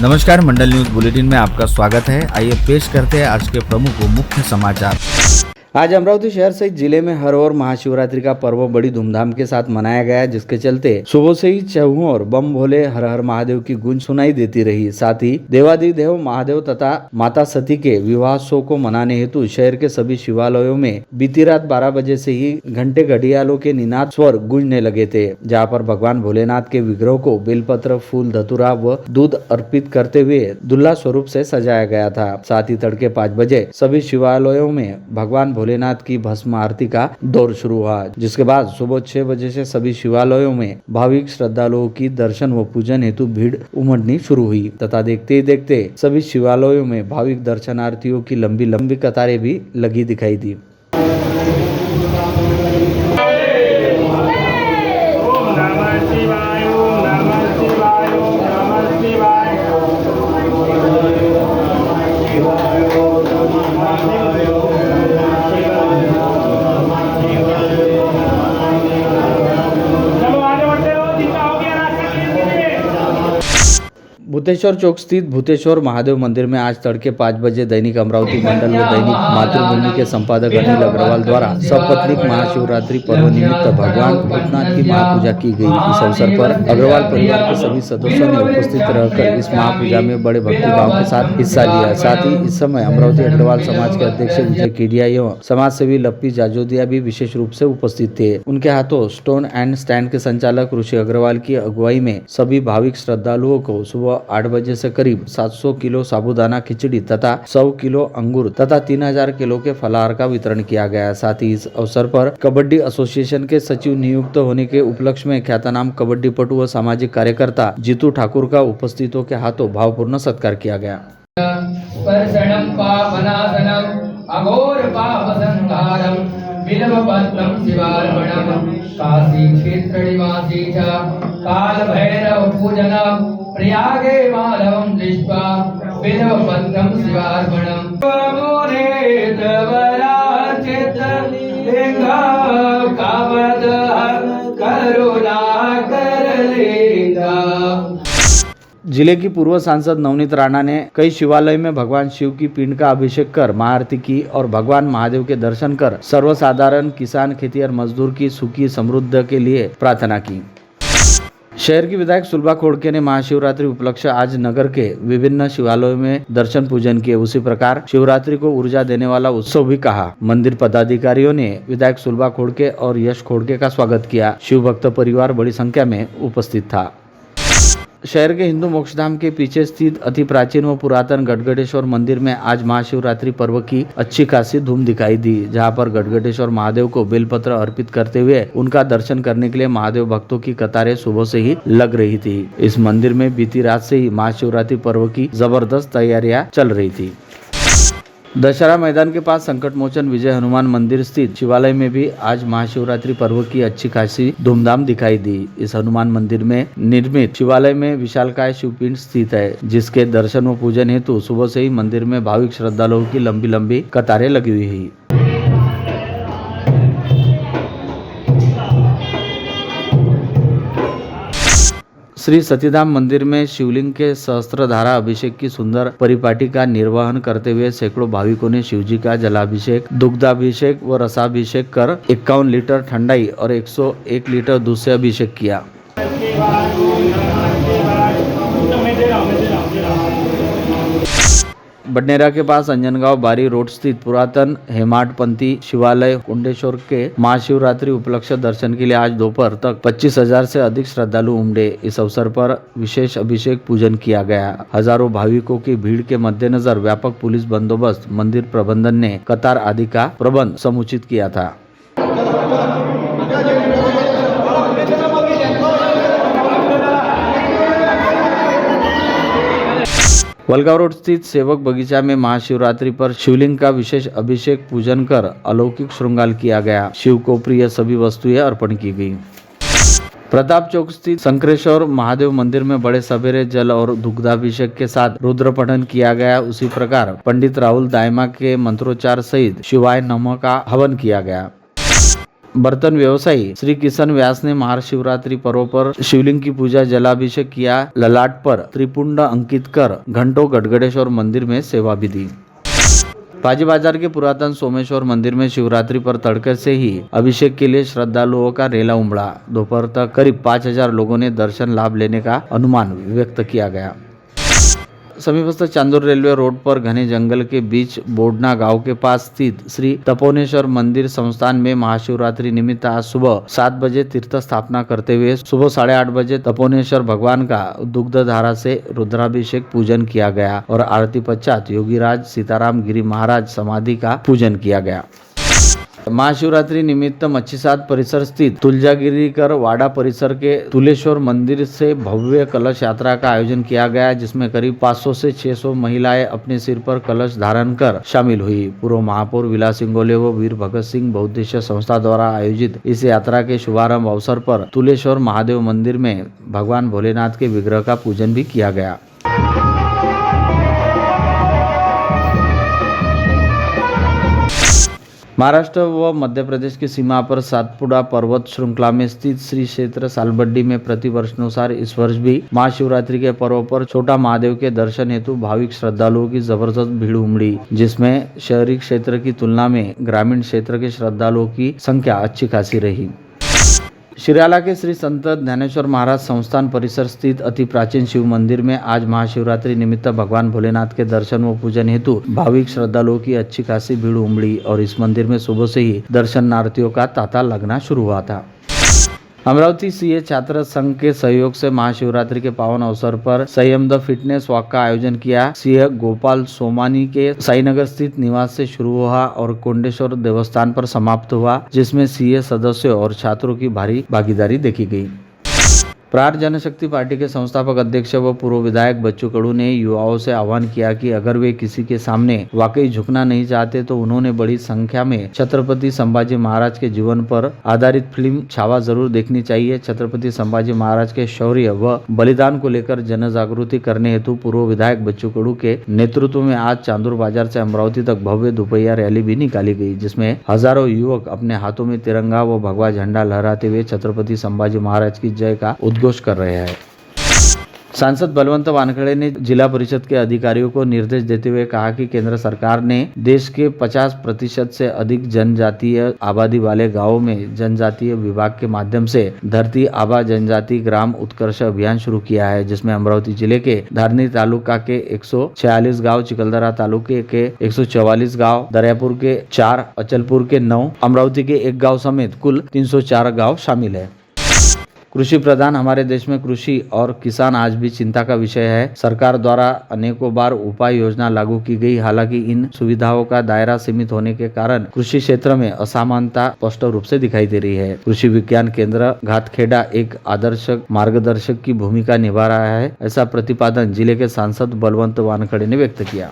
नमस्कार, मंडल news bulletin में आपका स्वागत है। आइए पेश करते हैं आज के प्रमुख व मुख्य समाचार। आज अमरावती शहर सहित जिले में हर ओर महाशिवरात्रि का पर्व बड़ी धूमधाम के साथ मनाया गया, जिसके चलते सुबह से ही चहुओं और बम भोले हर हर महादेव की गूंज सुनाई देती रही। साथ ही देवाधिदेव महादेव तथा माता सती के विवाहोत्सव को मनाने हेतु शहर के सभी शिवालयों में बीती रात 12 बजे से ही घंटे घड़ियालों के निनाद स्वर गूंजने लगे थे, जहाँ पर भगवान भोलेनाथ के विग्रह को बेलपत्र, फूल, धतूरा व दूध अर्पित करते हुए दुल्हा स्वरूप से सजाया गया था। साथ ही तड़के 5 बजे सभी शिवालयों में भगवान भोलेनाथ की भस्म आरती का दौर शुरू हुआ, जिसके बाद सुबह 6 बजे से सभी शिवालयों में भाविक श्रद्धालुओं की दर्शन व पूजन हेतु भीड़ उमड़नी शुरू हुई तथा देखते ही देखते सभी शिवालयों में भाविक दर्शनार्थियों की लंबी लंबी कतारें भी लगी दिखाई दी। भूतेश्वर चौक स्थित भूतेश्वर महादेव मंदिर में आज तड़के 5 बजे दैनिक अमरावती मंडल व दैनिक मातृभूमि के संपादक अनिल अग्रवाल द्वारा सपत्नीक महाशिवरात्रि पर्व निमित्त भगवान भूतनाथ की महापूजा की गई। इस अवसर पर अग्रवाल परिवार के सभी सदस्यों ने उपस्थित रहकर इस महापूजा में बड़े भक्तिभाव के साथ हिस्सा लिया। साथ ही इस समय अमरावती अग्रवाल समाज के अध्यक्ष विजय केडिया एवं समाज सेवी लप्पी जाजोदिया भी विशेष रूप से उपस्थित थे। उनके हाथों स्टोन एंड स्टैंड के संचालक ऋषि अग्रवाल की अगुवाई में सभी भाविक श्रद्धालुओं को सुबह 8 बजे से करीब 700 किलो साबूदाना खिचड़ी तथा 100 किलो अंगूर तथा 3000 किलो के फलाहार का वितरण किया गया। साथ ही इस अवसर पर कबड्डी एसोसिएशन के सचिव नियुक्त होने के उपलक्ष्य में ख्यातनाम कबड्डी पटु व सामाजिक कार्यकर्ता जीतू ठाकुर का उपस्थितों के हाथों भावपूर्ण सत्कार किया गया। काल भैरव पूजनम प्रयागे माधवम दृष्ट्वा बिल्वपत्रम शिवार्पणम जिले की पूर्व सांसद नवनीत राणा ने कई शिवालय में भगवान शिव की पिंड का अभिषेक कर महाआरती की और भगवान महादेव के दर्शन कर सर्वसाधारण किसान, खेतिहर मजदूर की सुखी समृद्ध के लिए प्रार्थना की। शहर की विधायक सुलभा खोड़के ने महाशिवरात्रि उपलक्ष्य आज नगर के विभिन्न शिवालयों में दर्शन पूजन किए। उसी प्रकार शिवरात्रि को ऊर्जा देने वाला उत्सव भी कहा। मंदिर पदाधिकारियों ने विधायक सुलभा खोड़के और यश खोड़के का स्वागत किया। शिव भक्त परिवार बड़ी संख्या में उपस्थित था। शहर के हिंदू मोक्षधाम के पीछे स्थित अति प्राचीन व पुरातन गढ़गढ़ेश्वर मंदिर में आज महाशिवरात्रि पर्व की अच्छी खासी धूम दिखाई दी, जहां पर गढ़गढ़ेश्वर महादेव को बेलपत्र अर्पित करते हुए उनका दर्शन करने के लिए महादेव भक्तों की कतारें सुबह से ही लग रही थी। इस मंदिर में बीती रात से ही महाशिवरात्रि पर्व की जबरदस्त तैयारियां चल रही थी। दशहरा मैदान के पास संकट मोचन विजय हनुमान मंदिर स्थित शिवालय में भी आज महाशिवरात्रि पर्व की अच्छी खासी धूमधाम दिखाई दी। इस हनुमान मंदिर में निर्मित शिवालय में विशालकाय शिवपिंड स्थित है, जिसके दर्शन व पूजन हेतु सुबह से ही मंदिर में भाविक श्रद्धालुओं की लंबी लंबी कतारें लगी हुई है। श्री सतीधाम मंदिर में शिवलिंग के सहस्त्रधारा अभिषेक की सुंदर परिपाटी का निर्वहन करते हुए सैकड़ों भाविकों ने शिवजी का जलाभिषेक, दुग्धाभिषेक व रसाभिषेक कर 51 लीटर ठंडाई और 101 लीटर दूध से अभिषेक किया। बडनेरा के पास अंजनगांव बारी रोड स्थित पुरातन हेमाडपंथी शिवालय कुंडेश्वर के महाशिवरात्रि उपलक्ष्य दर्शन के लिए आज दोपहर तक 25,000 से अधिक श्रद्धालु उमड़े। इस अवसर पर विशेष अभिषेक पूजन किया गया। हजारों भाविकों की भीड़ के मद्देनजर व्यापक पुलिस बंदोबस्त, मंदिर प्रबंधन ने कतार आदि का प्रबंध समुचित किया था। वलगांव रोड स्थित सेवक बगीचा में महाशिवरात्रि पर शिवलिंग का विशेष अभिषेक पूजन कर अलौकिक श्रृंगार किया गया। शिव को प्रिय सभी वस्तुएं अर्पण की गई। प्रताप चौक स्थित शंकरेश्वर महादेव मंदिर में बड़े सवेरे जल और दुग्धाभिषेक के साथ रुद्र पठन किया गया। उसी प्रकार पंडित राहुल दायमा के मंत्रोच्चार सहित शिवाय नमः का हवन किया गया। बर्तन व्यवसायी श्री किशन व्यास ने महाशिवरात्रि पर्व पर शिवलिंग की पूजा, जलाभिषेक किया, ललाट पर त्रिपुंड अंकित कर घंटों गढ़गड़ेश्वर मंदिर में सेवा भी दी। पाजी बाजार के पुरातन सोमेश्वर मंदिर में शिवरात्रि पर तड़के से ही अभिषेक के लिए श्रद्धालुओं का रेला उमड़ा। दोपहर तक करीब 5000 लोगों ने दर्शन लाभ लेने का अनुमान व्यक्त किया गया। समीपस्थ चांदूर रेलवे रोड पर घने जंगल के बीच बोडना गांव के पास स्थित श्री तपोनेश्वर मंदिर संस्थान में महाशिवरात्रि निमित्त आज सुबह 7 बजे तीर्थ स्थापना करते हुए सुबह 8:30 बजे तपोनेश्वर भगवान का दुग्ध धारा से रुद्राभिषेक पूजन किया गया और आरती पश्चात योगीराज सीताराम गिरी महाराज समाधि का पूजन किया गया। महाशिवरात्रि निमित्त मच्छीसाद परिसर स्थित तुलजागिरीकर वाड़ा परिसर के तुलेश्वर मंदिर से भव्य कलश यात्रा का आयोजन किया गया, जिसमें करीब 500 से 600 महिलाएं अपने सिर पर कलश धारण कर शामिल हुई। पूर्व महापौर विलास इंगोले व वीर भगत सिंह बहुद्देश्य संस्था द्वारा आयोजित इस यात्रा के शुभारंभ अवसर पर तुलेश्वर महादेव मंदिर में भगवान भोलेनाथ के विग्रह का पूजन भी किया गया। महाराष्ट्र व मध्य प्रदेश की सीमा पर सातपुड़ा पर्वत श्रृंखला में स्थित श्री क्षेत्र सालबड्डी में प्रतिवर्षानुसार इस वर्ष भी महाशिवरात्रि के पर्व पर छोटा महादेव के दर्शन हेतु भाविक श्रद्धालुओं की जबरदस्त भीड़ उमड़ी, जिसमें शहरी क्षेत्र की तुलना में ग्रामीण क्षेत्र के श्रद्धालुओं की संख्या अच्छी खासी रही। शिराला के श्री संत ज्ञानेश्वर महाराज संस्थान परिसर स्थित अति प्राचीन शिव मंदिर में आज महाशिवरात्रि निमित्त भगवान भोलेनाथ के दर्शन व पूजन हेतु भाविक श्रद्धालुओं की अच्छी खासी भीड़ उमड़ी और इस मंदिर में सुबह से ही दर्शनार्थियों का तांता लगना शुरू हुआ था। अमरावती सीए छात्र संघ के सहयोग से महाशिवरात्रि के पावन अवसर पर संयम द फिटनेस वॉक का आयोजन किया। सीए गोपाल सोमानी के साईनगर स्थित निवास से शुरू हुआ और कोंडेश्वर देवस्थान पर समाप्त हुआ, जिसमें सीए सदस्यों और छात्रों की भारी भागीदारी देखी गई। प्रहार जनशक्ति पार्टी के संस्थापक अध्यक्ष व पूर्व विधायक बच्चू कडू ने युवाओं से आह्वान किया कि अगर वे किसी के सामने वाकई झुकना नहीं चाहते तो उन्होंने बड़ी संख्या में छत्रपति संभाजी महाराज के जीवन पर आधारित फिल्म छावा जरूर देखनी चाहिए। छत्रपति संभाजी महाराज के शौर्य व बलिदान को लेकर जन जागृति करने हेतु पूर्व विधायक बच्चू कडू के नेतृत्व में आज चांदूर बाजार से अमरावती तक भव्य दोपहिया रैली भी निकाली गई, जिसमें हजारों युवक अपने हाथों में तिरंगा व भगवा झंडा लहराते हुए छत्रपति संभाजी महाराज की जय का उद्घोष कर रहे हैं। सांसद बलवंत वानखेड़े ने जिला परिषद के अधिकारियों को निर्देश देते हुए कहा कि केंद्र सरकार ने देश के 50% से अधिक जनजातीय आबादी वाले गांवों में जनजातीय विभाग के माध्यम से धरती आबा जनजाति ग्राम उत्कर्ष अभियान शुरू किया है, जिसमें अमरावती जिले के धारनी तालुका के 146 गाँव, चिकलदरा तालुके के 144 गाँव, दरियापुर के 4, अचलपुर के 9, अमरावती के 1 गाँव समेत कुल 304 गाँव शामिल है। कृषि प्रधान हमारे देश में कृषि और किसान आज भी चिंता का विषय है। सरकार द्वारा अनेकों बार उपाय योजना लागू की गई, हालांकि इन सुविधाओं का दायरा सीमित होने के कारण कृषि क्षेत्र में असमानता स्पष्ट रूप से दिखाई दे रही है। कृषि विज्ञान केंद्र घातखेड़ा एक आदर्श मार्गदर्शक की भूमिका निभा रहा है, ऐसा प्रतिपादन जिले के सांसद बलवंत वानखेड़े ने व्यक्त किया।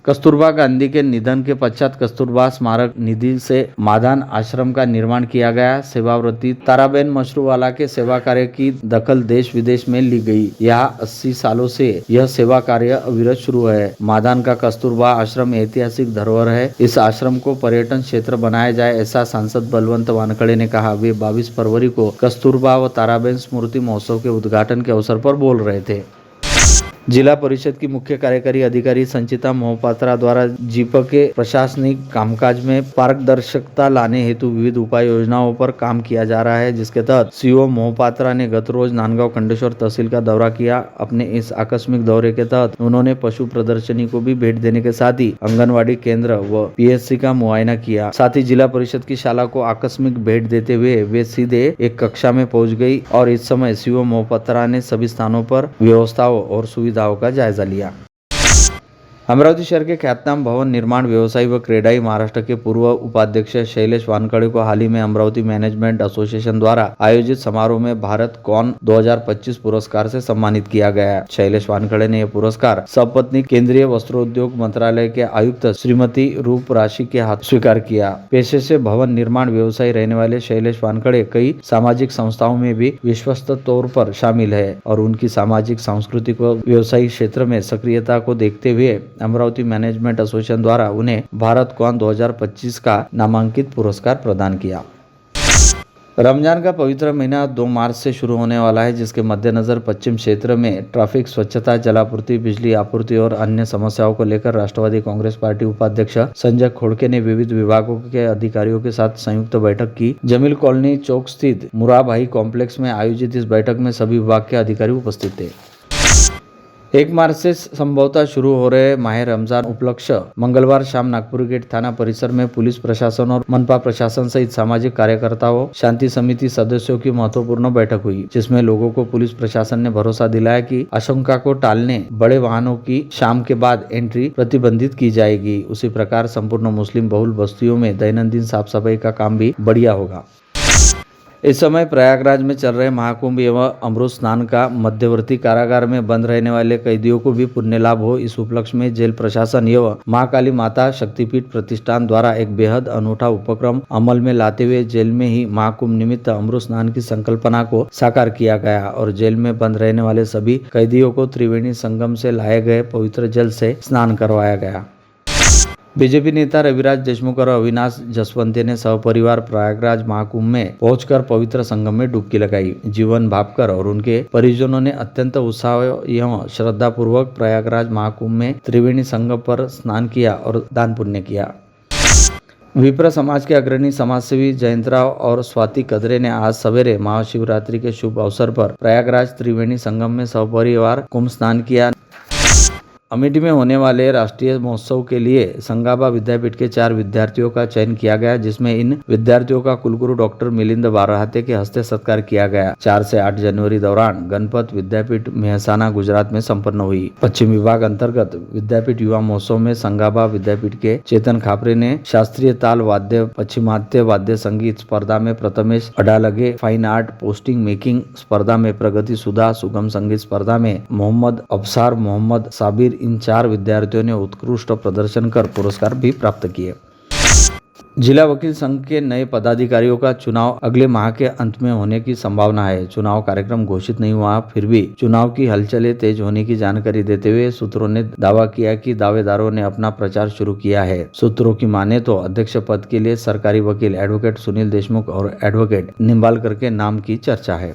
कस्तूरबा गांधी के निधन के पश्चात कस्तूरबा स्मारक निधि से मादान आश्रम का निर्माण किया गया। सेवाव्रती ताराबेन मशरूवाला के सेवा कार्य की दखल देश विदेश में ली गई। यहाँ 80 सालों से यह सेवा कार्य अविरत शुरू है। मादान का कस्तूरबा आश्रम ऐतिहासिक धरोहर है। इस आश्रम को पर्यटन क्षेत्र बनाया जाए, ऐसा सांसद बलवंत वानखेड़े ने कहा। वे 22 फरवरी को कस्तूरबा व ताराबेन स्मृति महोत्सव के उद्घाटन के अवसर पर बोल रहे थे। जिला परिषद की मुख्य कार्यकारी अधिकारी संचिता मोहपात्रा द्वारा जीप के प्रशासनिक कामकाज में पारदर्शिता लाने हेतु विविध उपाय योजनाओं पर काम किया जा रहा है, जिसके तहत सीओ मोहपात्रा ने गत रोज नांदगांव खंडेश्वर तहसील का दौरा किया। अपने इस आकस्मिक दौरे के तहत उन्होंने पशु प्रदर्शनी को भी भेंट देने के साथ ही आंगनवाड़ी केंद्र व पीएचसी का मुआयना किया। साथ ही जिला परिषद की शाला को आकस्मिक भेंट देते हुए वे सीधे एक कक्षा में पहुंच गई और इस समय सीओ मोहपात्रा ने सभी स्थानों पर व्यवस्थाओं और सुविधाओं का जायजा लिया। अमरावती शहर के ख्यातनाम भवन निर्माण व्यवसायी व क्रेडाई महाराष्ट्र के पूर्व उपाध्यक्ष शैलेश वानखेड़े को हाल ही में अमरावती मैनेजमेंट एसोसिएशन द्वारा आयोजित समारोह में भारत कॉन 2025 पुरस्कार से सम्मानित किया गया। शैलेश वानखेड़े ने यह पुरस्कार सपत्नी केंद्रीय वस्त्रोद्योग मंत्रालय के आयुक्त श्रीमती रूप राशि के हाथ स्वीकार किया। पेशे से भवन निर्माण व्यवसायी रहने वाले शैलेश वानखेड़े कई सामाजिक संस्थाओं में भी विश्वस्त तौर पर शामिल है और उनकी सामाजिक, सांस्कृतिक व व्यवसायिक क्षेत्र में सक्रियता को देखते हुए अमरावती मैनेजमेंट एसोसिएशन द्वारा उन्हें भारत कॉन 2025 का नामांकित पुरस्कार प्रदान किया। रमजान का पवित्र महीना 2 मार्च से शुरू होने वाला है, जिसके मद्देनजर पश्चिम क्षेत्र में ट्रैफिक, स्वच्छता, जलापूर्ति, बिजली आपूर्ति और अन्य समस्याओं को लेकर राष्ट्रवादी कांग्रेस पार्टी उपाध्यक्ष संजय खोड़के ने विविध विभागों के अधिकारियों के साथ संयुक्त बैठक की। जमील कॉलोनी चौक स्थित मुराभाई कॉम्प्लेक्स में आयोजित इस बैठक में सभी विभाग के अधिकारी उपस्थित थे। 1 मार्च से संभवतः शुरू हो रहे माह रमजान उपलक्ष्य मंगलवार शाम नागपुर गेट थाना परिसर में पुलिस प्रशासन और मनपा प्रशासन सहित सामाजिक कार्यकर्ताओं, शांति समिति सदस्यों की महत्वपूर्ण बैठक हुई, जिसमें लोगों को पुलिस प्रशासन ने भरोसा दिलाया कि आशंका को टालने बड़े वाहनों की शाम के बाद एंट्री प्रतिबंधित की जाएगी। उसी प्रकार संपूर्ण मुस्लिम बहुल बस्तियों में दैनंदिन साफ सफाई का काम भी बढ़िया होगा। इस समय प्रयागराज में चल रहे महाकुंभ एवं अमृत स्नान का मध्यवर्ती कारागार में बंद रहने वाले कैदियों को भी पुण्य लाभ हो, इस उपलक्ष्य में जेल प्रशासन एवं महाकाली माता शक्तिपीठ प्रतिष्ठान द्वारा एक बेहद अनूठा उपक्रम अमल में लाते हुए जेल में ही महाकुंभ निमित्त अमृत स्नान की संकल्पना को साकार किया गया और जेल में बंद रहने वाले सभी कैदियों को त्रिवेणी संगम से लाए गए पवित्र जल से स्नान करवाया गया। बीजेपी नेता रविराज देशमुख और अविनाश जसवंते ने सहपरिवार प्रयागराज महाकुंभ में पहुंचकर पवित्र संगम में डुबकी लगाई। जीवन भापकर और उनके परिजनों ने अत्यंत उत्साह एवं श्रद्धा पूर्वक प्रयागराज महाकुंभ में त्रिवेणी संगम पर स्नान किया और दान पुण्य किया। विप्र समाज के अग्रणी समाजसेवी जयंतराव और स्वाति कदरे ने आज सवेरे महाशिवरात्रि के शुभ अवसर पर प्रयागराज त्रिवेणी संगम में सपरिवार कुंभ स्नान किया। अमेठी में होने वाले राष्ट्रीय महोत्सव के लिए संगाबा विद्यापीठ के 4 विद्यार्थियों का चयन किया गया, जिसमें इन विद्यार्थियों का कुलगुरु डॉक्टर मिलिंद बारहाते के हस्ते सत्कार किया गया। 4 से 8 जनवरी दौरान गणपत विद्यापीठ मेहसाना गुजरात में संपन्न हुई। पश्चिम विभाग अंतर्गत विद्यापीठ युवा महोत्सव में संगाबा विद्यापीठ के चेतन खापरे ने शास्त्रीय ताल वाद्य, पश्चिमात्य वाद्य संगीत स्पर्धा में Prathamesh Adalge, fine art posting making स्पर्धा में प्रगति सुधा, सुगम संगीत स्पर्धा में मोहम्मद अबसार, मोहम्मद साबिर, इन 4 विद्यार्थियों ने उत्कृष्ट प्रदर्शन कर पुरस्कार भी प्राप्त किए। जिला वकील संघ के नए पदाधिकारियों का चुनाव अगले माह के अंत में होने की संभावना है। चुनाव कार्यक्रम घोषित नहीं हुआ, फिर भी चुनाव की हलचलें तेज होने की जानकारी देते हुए सूत्रों ने दावा किया कि दावेदारों ने अपना प्रचार शुरू किया है। सूत्रों की माने तो अध्यक्ष पद के लिए सरकारी वकील एडवोकेट सुनील देशमुख और एडवोकेट निम्बालकर के नाम की चर्चा है।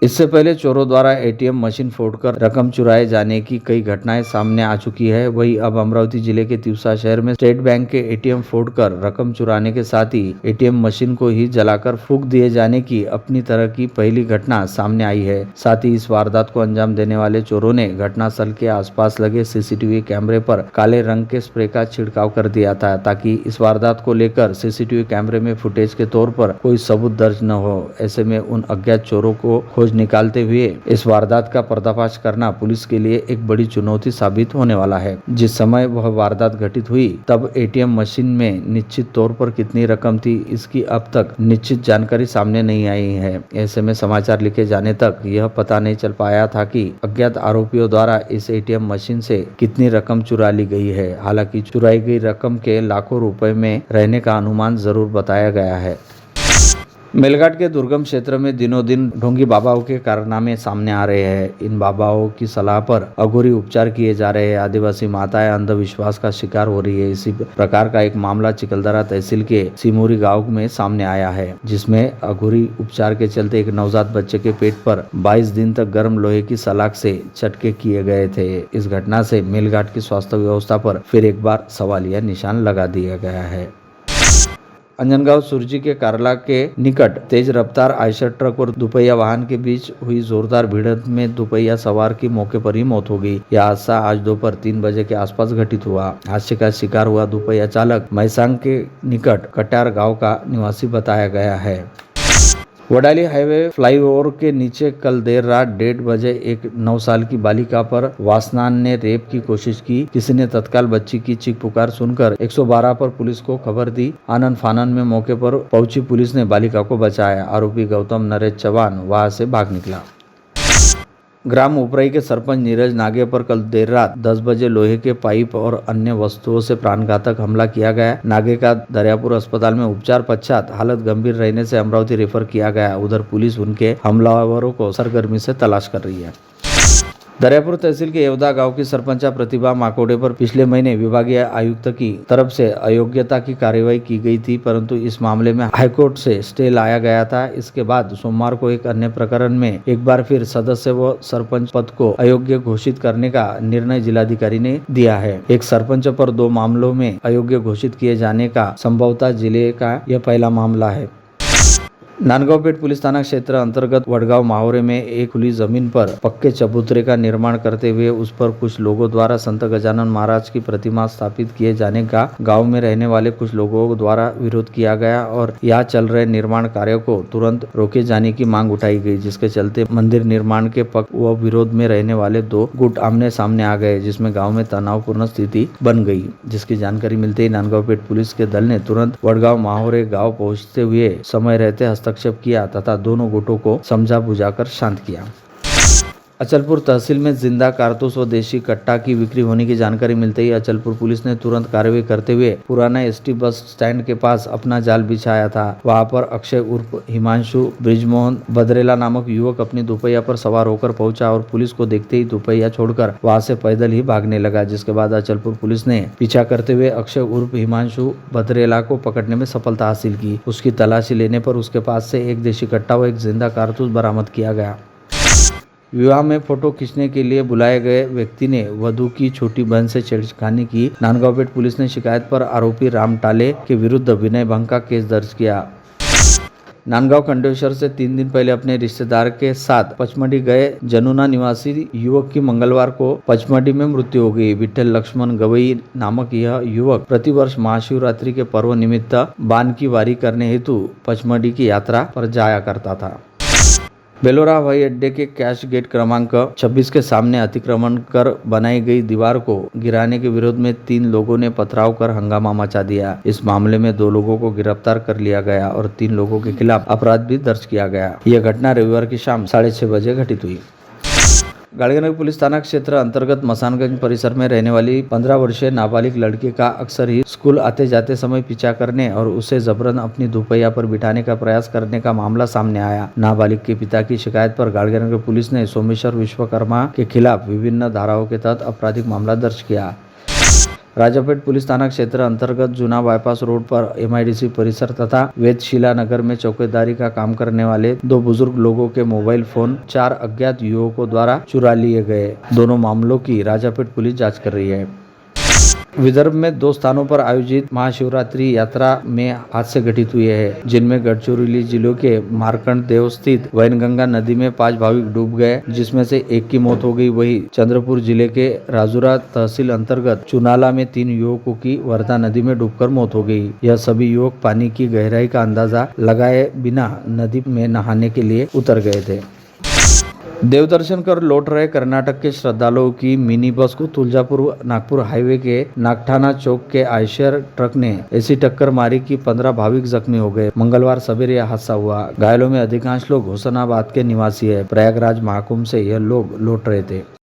इससे पहले चोरों द्वारा एटीएम मशीन फोड़कर रकम चुराए जाने की कई घटनाएं सामने आ चुकी है। वही अब अमरावती जिले के तिवसा शहर में स्टेट बैंक के एटीएम फोड़कर रकम चुराने के साथ ही एटीएम मशीन को ही जलाकर फूंक दिए जाने की अपनी तरह की पहली घटना सामने आई है। साथ ही इस वारदात को अंजाम देने वाले चोरों ने घटनास्थल के आसपास लगे सीसीटीवी कैमरे पर काले रंग के स्प्रे का छिड़काव कर दिया था, ताकि इस वारदात को लेकर सीसीटीवी कैमरे में फुटेज के तौर पर कोई सबूत दर्ज न हो। ऐसे में उन अज्ञात चोरों को खोज निकालते हुए इस वारदात का पर्दाफाश करना पुलिस के लिए एक बड़ी चुनौती साबित होने वाला है। जिस समय वह वारदात घटित हुई तब एटीएम मशीन में निश्चित तौर पर कितनी रकम थी, इसकी अब तक निश्चित जानकारी सामने नहीं आई है। ऐसे में समाचार लिखे जाने तक यह पता नहीं चल पाया था कि अज्ञात आरोपियों द्वारा इस एटीएम मशीन से कितनी रकम चुरा ली गई है। हालांकि चुराई गई रकम के लाखों रुपए में रहने का अनुमान जरूर बताया गया है। मेलघाट के दुर्गम क्षेत्र में दिनों दिन ढोंगी बाबाओं के कारनामे सामने आ रहे हैं। इन बाबाओं की सलाह पर अघोरी उपचार किए जा रहे हैं। आदिवासी माताएं अंधविश्वास का शिकार हो रही है। इसी प्रकार का एक मामला चिकलदरा तहसील के सिमोरी गांव में सामने आया है, जिसमें अघोरी उपचार के चलते एक नवजात बच्चे के पेट पर 22 दिन तक गर्म लोहे की सलाख से चटके किए गए थे। इस घटना से मेलघाट की स्वास्थ्य व्यवस्था पर फिर एक बार सवालिया निशान लगा दिया गया है। अंजनगांव सुरजी के कारला के निकट तेज रफ्तार आयशर ट्रक और दुपहिया वाहन के बीच हुई जोरदार भिड़ंत में दुपहिया सवार की मौके पर ही मौत हो गई। यह हादसा आज दोपहर 3 बजे के आसपास घटित हुआ। हादसे का शिकार हुआ दुपहिया चालक मैसांग के निकट कट्यार गांव का निवासी बताया गया है। वडाली हाईवे फ्लाईओवर के नीचे कल देर रात 1:30 बजे एक 9 साल की बालिका पर वासनान ने रेप की कोशिश की। किसी ने तत्काल बच्ची की चीख पुकार सुनकर 112 पर पुलिस को खबर दी। आनन फानन में मौके पर पहुंची पुलिस ने बालिका को बचाया। आरोपी गौतम नरेश चौहान वहां से भाग निकला। ग्राम उपराई के सरपंच नीरज नागे पर कल देर रात 10 बजे लोहे के पाइप और अन्य वस्तुओं से प्राणघातक हमला किया गया। नागे का दरियापुर अस्पताल में उपचार पश्चात हालत गंभीर रहने से अमरावती रेफर किया गया। उधर पुलिस उनके हमलावरों को सरगर्मी से तलाश कर रही है। दरियापुर तहसील के येवदा गांव की सरपंच प्रतिभा माकोड़े पर पिछले महीने विभागीय आयुक्त की तरफ से अयोग्यता की कार्रवाई की गई थी, परंतु इस मामले में हाईकोर्ट से स्टे लाया गया था। इसके बाद सोमवार को एक अन्य प्रकरण में एक बार फिर सदस्य व सरपंच पद को अयोग्य घोषित करने का निर्णय जिलाधिकारी ने दिया है। एक सरपंच पर 2 मामलों में अयोग्य घोषित किए जाने का संभवतः जिले का यह पहला मामला है। नांदगांव पेठ पुलिस थाना क्षेत्र अंतर्गत वडगांव मावरे में एक खुली जमीन पर पक्के चबूतरे का निर्माण करते हुए उस पर कुछ लोगों द्वारा संत गजानन महाराज की प्रतिमा स्थापित किए जाने का गांव में रहने वाले कुछ लोगों द्वारा विरोध किया गया और यहाँ चल रहे निर्माण कार्यों को तुरंत रोके जाने की मांग उठाई गई, जिसके चलते मंदिर निर्माण के पक्ष व विरोध में रहने वाले 2 गुट आमने सामने आ गए, जिसमें गाँव में तनावपूर्ण स्थिति बन गई। जिसकी जानकारी मिलते ही नांदगांव पेठ पुलिस के दल ने तुरंत वडगांव मावरे गाँव पहुँचते हुए समय रहते हस्तक्षेप किया तथा दोनों गुटों को समझा बुझाकर शांत किया। अचलपुर तहसील में जिंदा कारतूस व देशी कट्टा की बिक्री होने की जानकारी मिलते ही अचलपुर पुलिस ने तुरंत कार्रवाई करते हुए पुराना एसटी बस स्टैंड के पास अपना जाल बिछाया था। वहां पर अक्षय उर्फ हिमांशु ब्रिजमोहन बदरेला नामक युवक अपनी दोपहिया पर सवार होकर पहुंचा और पुलिस को देखते ही दोपहिया छोड़कर वहां से पैदल ही भागने लगा, जिसके बाद अचलपुर पुलिस ने पीछा करते हुए अक्षय उर्फ हिमांशु बदरेला को पकड़ने में सफलता हासिल की। उसकी तलाशी लेने पर उसके पास से एक देशी कट्टा व एक जिंदा कारतूस बरामद किया गया। विवाह में फोटो खींचने के लिए बुलाए गए व्यक्ति ने वधू की छोटी बहन से छेड़खानी की। नांदगांव पेठ पुलिस ने शिकायत पर आरोपी राम टाले के विरुद्ध विनय भंग का केस दर्ज किया। नांदगांव खंडेश्वर से 3 दिन पहले अपने रिश्तेदार के साथ पचमढ़ी गए जनुना निवासी युवक की मंगलवार को पचमढ़ी में मृत्यु हो गई। विठल लक्ष्मण गवई नामक यह युवक प्रतिवर्ष महाशिवरात्रि के पर्व निमित्त बान की वारी करने हेतु पचमढ़ी की यात्रा पर जाया करता था। बेलोरा हवाई अड्डे के कैश गेट क्रमांक 26 के सामने अतिक्रमण कर बनाई गई दीवार को गिराने के विरोध में 3 लोगों ने पथराव कर हंगामा मचा दिया। इस मामले में 2 लोगों को गिरफ्तार कर लिया गया और 3 लोगों के खिलाफ अपराध भी दर्ज किया गया। यह घटना रविवार की शाम 6:30 बजे घटित हुई। गाड़ीगंज पुलिस थाना क्षेत्र अंतर्गत मसानगंज परिसर में रहने वाली 15 वर्षीय नाबालिग लड़की का अक्सर ही स्कूल आते जाते समय पीछा करने और उसे जबरन अपनी दोपहिया पर बिठाने का प्रयास करने का मामला सामने आया। नाबालिग के पिता की शिकायत पर गाड़ीगंज पुलिस ने सोमेश्वर विश्वकर्मा के खिलाफ विभिन्न धाराओं के तहत आपराधिक मामला दर्ज किया। राजापेट पुलिस थाना क्षेत्र अंतर्गत जूना बाईपास रोड पर MIDC परिसर तथा वेदशिला नगर में चौकीदारी का काम करने वाले 2 बुजुर्ग लोगों के मोबाइल फोन 4 अज्ञात युवकों द्वारा चुरा लिए गए। दोनों मामलों की राजापेट पुलिस जांच कर रही है। विदर्भ में 2 स्थानों पर आयोजित महाशिवरात्रि यात्रा में हादसे घटित हुए हैं, जिनमें गढ़चिरौली जिले के मार्कंड देव स्थित वैनगंगा नदी में 5 भाविक डूब गए, जिसमें से 1 की मौत हो गई। वहीं चंद्रपुर जिले के राजुरा तहसील अंतर्गत चुनाला में 3 युवकों की वर्धा नदी में डूबकर मौत हो गई। यह सभी युवक पानी की गहराई का अंदाजा लगाए बिना नदी में नहाने के लिए उतर गए थे। देवदर्शन कर लौट रहे कर्नाटक के श्रद्धालुओं की मिनी बस को तुलजापुर नागपुर हाईवे के नागठाना चौक के आयशर ट्रक ने ऐसी टक्कर मारी कि 15 भाविक जख्मी हो गए। मंगलवार सवेरे यह हादसा हुआ। घायलों में अधिकांश लोग होशंगाबाद के निवासी है। प्रयागराज महाकुंभ से यह लोग लौट रहे थे।